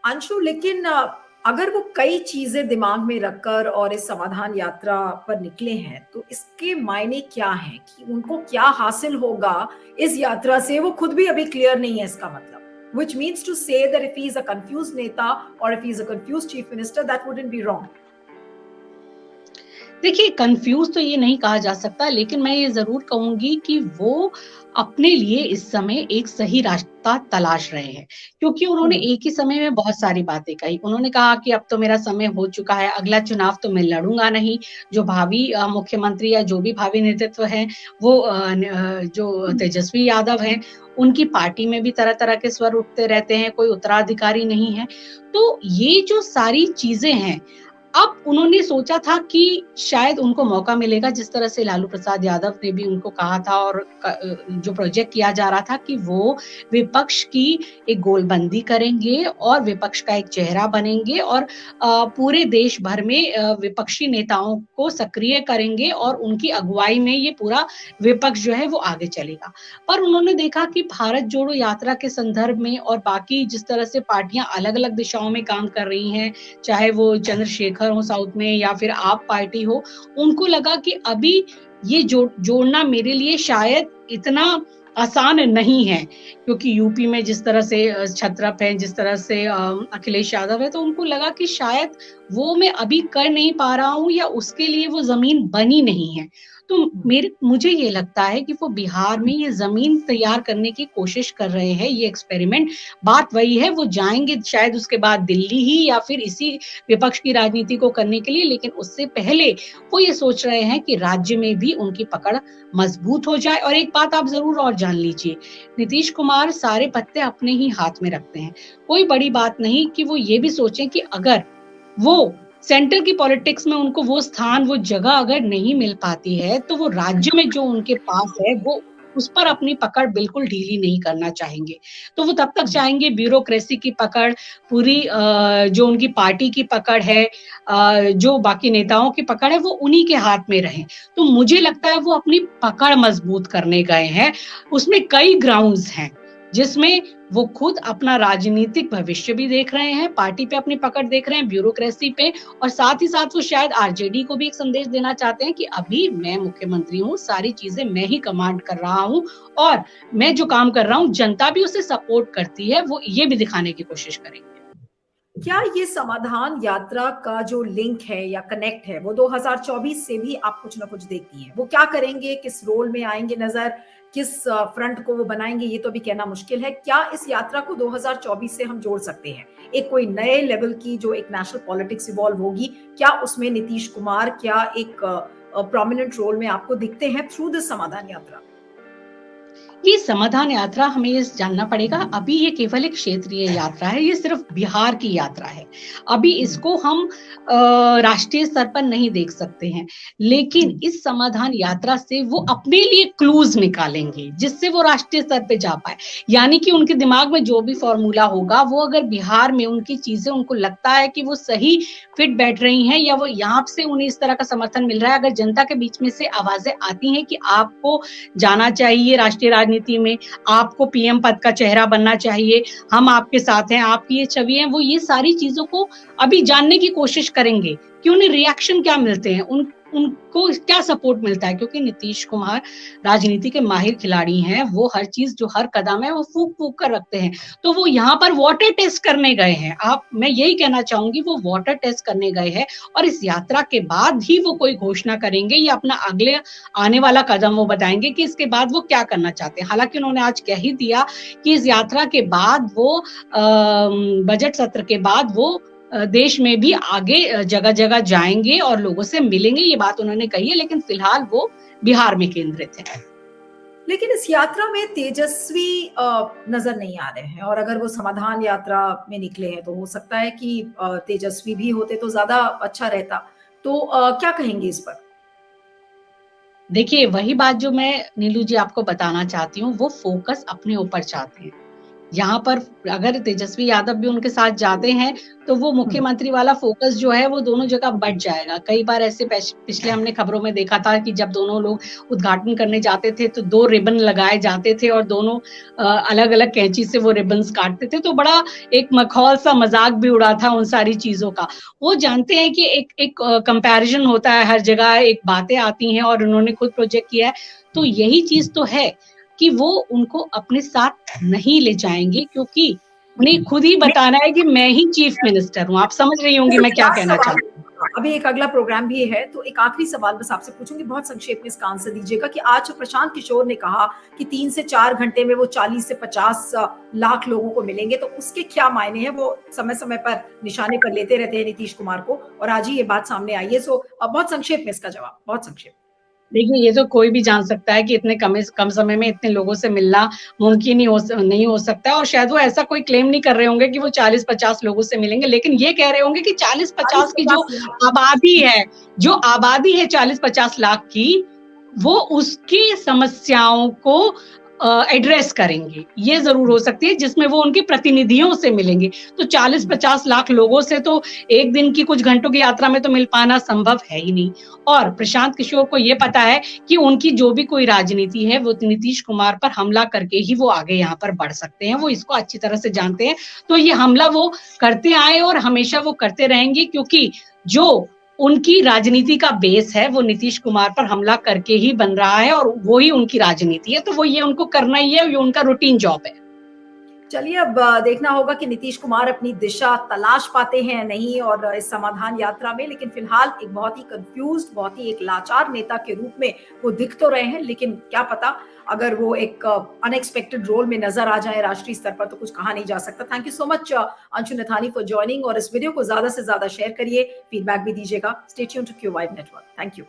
अंशु, लेकिन अगर वो कई चीजें दिमाग में रखकर और इस समाधान यात्रा पर निकले हैं, तो इसके मायने क्या हैं कि उनको क्या हासिल होगा इस यात्रा से? वो खुद भी अभी क्लियर नहीं है इसका मतलब। Which means to say that if he is a confused नेता or if he is a confused chief minister, that wouldn't be wrong. देखिए, कंफ्यूज तो ये नहीं कहा जा सकता, लेकिन मैं ये ज़रूर कहूँगी कि वो अपने लिए इस समय एक सही रास्ता तलाश रहे हैं, क्योंकि उन्होंने एक ही समय में बहुत सारी बातें कही। उन्होंने कहा कि अब तो मेरा समय हो चुका है, अगला चुनाव तो मैं लड़ूँगा नहीं। जो भावी मुख्यमंत्री या जो भी भावी नेतृत्व है, वो जो तेजस्वी यादव हैं, उनकी पार्टी में भी तरह-तरह के स्वर उठते रहते हैं, कोई उत्तराधिकारी नहीं है। तो ये जो सारी चीज़ें हैं, अब उन्होंने सोचा था कि शायद उनको मौका मिलेगा, जिस तरह से लालू प्रसाद यादव ने भी उनको कहा था और जो प्रोजेक्ट किया जा रहा था कि वो विपक्ष की एक गोलबंदी करेंगे और विपक्ष का एक चेहरा बनेंगे और पूरे देश भर में विपक्षी नेताओं को सक्रिय करेंगे और उनकी अगुवाई में ये पूरा विपक्ष जो है वो आगे चलेगा। पर उन्होंने देखा कि भारत जोड़ो यात्रा के संदर्भ में और बाकी जिस तरह से पार्टियां अलग-अलग दिशाओं में काम कर रही हैं, चाहे वो चंद्रशेखर हो साउथ में या फिर आप पार्टी हो, उनको लगा कि अभी ये जोड़ना मेरे लिए शायद इतना आसान नहीं है, क्योंकि यूपी में जिस तरह से छत्रप है, जिस तरह से अखिलेश यादव है, तो उनको लगा कि शायद वो मैं अभी कर नहीं पा रहा हूँ या उसके लिए वो जमीन बनी नहीं है। तो मुझे ये लगता है कि वो बिहार में ये जमीन तैयार करने की कोशिश कर रहे हैं, ये एक्सपेरिमेंट। बात वही है, वो जाएंगे शायद उसके बाद दिल्ली ही या फिर इसी विपक्ष की राजनीति को करने के लिए, लेकिन उससे पहले वो ये सोच रहे हैं कि राज्य में भी उनकी पकड़ मजबूत हो जाए। और एक बात आप जरूर और जान लीजिए, नीतीश कुमार सारे पत्ते अपने ही हाथ में रखते हैं। कोई बड़ी बात नहीं कि वो ये भी सोचें कि अगर वो सेंटर की पॉलिटिक्स में उनको वो स्थान, वो जगह अगर नहीं मिल पाती है, तो वो राज्य में जो उनके पास है, वो उस पर अपनी पकड़ बिल्कुल ढीली नहीं करना चाहेंगे। तो वो तब तक चाहेंगे ब्यूरोक्रेसी की पकड़, पूरी जो उनकी पार्टी की पकड़ है, जो बाकी नेताओं की पकड़ है, वो उन्हीं के हाथ में रहे। तो मुझे लगता है वो अपनी पकड़ मजबूत करने गए हैं। उसमें कई ग्राउंड्स हैं, जिसमें वो खुद अपना राजनीतिक भविष्य भी देख रहे हैं, पार्टी पे अपनी पकड़ देख रहे हैं, ब्यूरोक्रेसी पे, और साथ ही साथ वो शायद आरजेडी को भी एक संदेश देना चाहते हैं कि अभी मैं मुख्यमंत्री हूँ, सारी चीजें मैं ही कमांड कर रहा हूँ और मैं जो काम कर रहा हूँ जनता भी उसे सपोर्ट करती है, वो ये भी दिखाने की कोशिश करेंगे। क्या ये समाधान यात्रा का जो लिंक है या कनेक्ट है वो 2024 से भी आप कुछ ना कुछ देखती हैं? वो क्या करेंगे, किस रोल में आएंगे नजर, किस फ्रंट को वो बनाएंगे, ये तो अभी कहना मुश्किल है। क्या इस यात्रा को 2024 से हम जोड़ सकते हैं? एक कोई नए लेवल की जो एक नेशनल पॉलिटिक्स इवॉल्व होगी, क्या उसमें नीतीश कुमार क्या एक प्रोमिनेंट रोल में आपको दिखते हैं थ्रू दिस समाधान यात्रा? ये समाधान यात्रा हमें ये जानना पड़ेगा, अभी ये केवल एक क्षेत्रीय यात्रा है, ये सिर्फ बिहार की यात्रा है। अभी इसको हम राष्ट्रीय स्तर पर नहीं देख सकते हैं, लेकिन इस समाधान यात्रा से वो अपने लिए क्लूज निकालेंगे जिससे वो राष्ट्रीय स्तर पे जा पाए। यानी कि उनके दिमाग में जो भी फॉर्मूला होगा, वो अगर बिहार में उनकी चीजें उनको लगता है कि वो सही फिट बैठ रही हैं या वो यहाँ से उन्हें इस तरह का समर्थन मिल रहा है, अगर जनता के बीच में से आवाजें आती हैं कि आपको जाना चाहिए राष्ट्रीय राजनीति में, आपको पीएम पद का चेहरा बनना चाहिए, हम आपके साथ हैं, आपकी ये छवि है, वो ये सारी चीजों को अभी जानने की कोशिश करेंगे कि उन्हें रिएक्शन क्या मिलते हैं, उनको क्या सपोर्ट मिलता है, क्योंकि नीतीश कुमार राजनीति के माहिर खिलाड़ी हैं, वो हर चीज जो हर कदम है वो फूक फूक कर रखते हैं। तो वो यहाँ पर वाटर टेस्ट करने गए हैं। मैं यही कहना चाहूंगी, वो वाटर टेस्ट करने गए हैं और इस यात्रा के बाद ही वो कोई घोषणा करेंगे या अपना अगले आने वाला कदम वो बताएंगे कि इसके बाद वो क्या करना चाहते हैं। हालांकि उन्होंने आज कह ही दिया कि इस यात्रा के बाद वो बजट सत्र के बाद वो देश में भी आगे जगह जगह जाएंगे और लोगों से मिलेंगे, ये बात उन्होंने कही है, लेकिन फिलहाल वो बिहार में केंद्रित है। लेकिन इस यात्रा में तेजस्वी नजर नहीं आ रहे हैं, और अगर वो समाधान यात्रा में निकले हैं तो हो सकता है कि तेजस्वी भी होते तो ज्यादा अच्छा रहता। तो क्या कहेंगे इस पर? देखिए, वही बात जो मैं नीलू जी आपको बताना चाहती हूँ, वो फोकस अपने ऊपर चाहते हैं, यहाँ पर अगर तेजस्वी यादव भी उनके साथ जाते हैं तो वो मुख्यमंत्री वाला फोकस जो है वो दोनों जगह बढ़ जाएगा। कई बार ऐसे पिछले हमने खबरों में देखा था कि जब दोनों लोग उद्घाटन करने जाते थे तो 2 रिबन लगाए जाते थे और दोनों अलग-अलग कैंची से वो रिबन्स काटते थे, तो बड़ा एक मखौल सा मजाक भी उड़ा था उन सारी चीजों का। वो जानते हैं कि एक कंपैरिजन होता है हर जगह, एक बातें आती हैं और उन्होंने खुद प्रोजेक्ट किया है, तो यही चीज तो है कि वो उनको अपने साथ नहीं ले जाएंगे, क्योंकि उन्हें खुद ही बताना है कि मैं ही चीफ मिनिस्टर हूँ। आप समझ रही होंगी मैं क्या कहना चाहती हूँ। अभी एक अगला प्रोग्राम भी है, तो एक आखिरी सवाल बस आपसे पूछूंगी, बहुत संक्षेप में इसका आंसर दीजिएगा कि आज प्रशांत किशोर ने कहा कि 3 से 4 घंटे में वो 40 से 50 लाख लोगों को मिलेंगे, तो उसके क्या मायने हैं? वो समय समय पर निशाने पर लेते रहते हैं नीतीश कुमार को, और आज ही ये बात सामने आई है। सो बहुत संक्षेप में इसका जवाब, बहुत संक्षेप। देखिए, ये तो कोई भी जान सकता है कि इतने कम समय में इतने लोगों से मिलना मुमकिन नहीं हो सकता है, और शायद वो ऐसा कोई क्लेम नहीं कर रहे होंगे कि वो 40-50 लोगों से मिलेंगे, लेकिन ये कह रहे होंगे कि 40-50 की जो आबादी है 40-50 लाख की, वो उसकी समस्याओं को एड्रेस करेंगे। ये जरूर हो सकती है, जिसमें वो उनके प्रतिनिधियों से मिलेंगे। तो 40-50 लाख लोगों से तो एक दिन की कुछ घंटों की यात्रा में तो मिल पाना संभव है ही नहीं। और प्रशांत किशोर को ये पता है कि उनकी जो भी कोई राजनीति है वो नीतीश कुमार पर हमला करके ही वो आगे यहाँ पर बढ़ सकते हैं। वो इसको अच्छी तरह से जानते हैं, तो ये हमला वो करते आए और हमेशा वो करते रहेंगे, क्योंकि जो उनकी राजनीति का बेस है वो नीतीश कुमार पर हमला करके ही बन रहा है, और वो ही उनकी राजनीति है, तो वो ये उनको करना ही है, ये उनका रूटीन जॉब है। चलिए, अब देखना होगा कि नीतीश कुमार अपनी दिशा तलाश पाते हैं नहीं और इस समाधान यात्रा में, लेकिन फिलहाल एक बहुत ही कंफ्यूज्ड, बहुत ही एक लाचार नेता के रूप में वो दिख तो रहे हैं, लेकिन क्या पता अगर वो एक अनएक्सपेक्टेड रोल में नजर आ जाए राष्ट्रीय स्तर पर, तो कुछ कहा नहीं जा सकता। Thank you so much Anshu Nathani for joining, और इस वीडियो को ज्यादा से ज्यादा शेयर करिए, फीडबैक भी दीजिएगा। Stay tuned to Q5 network. Thank you.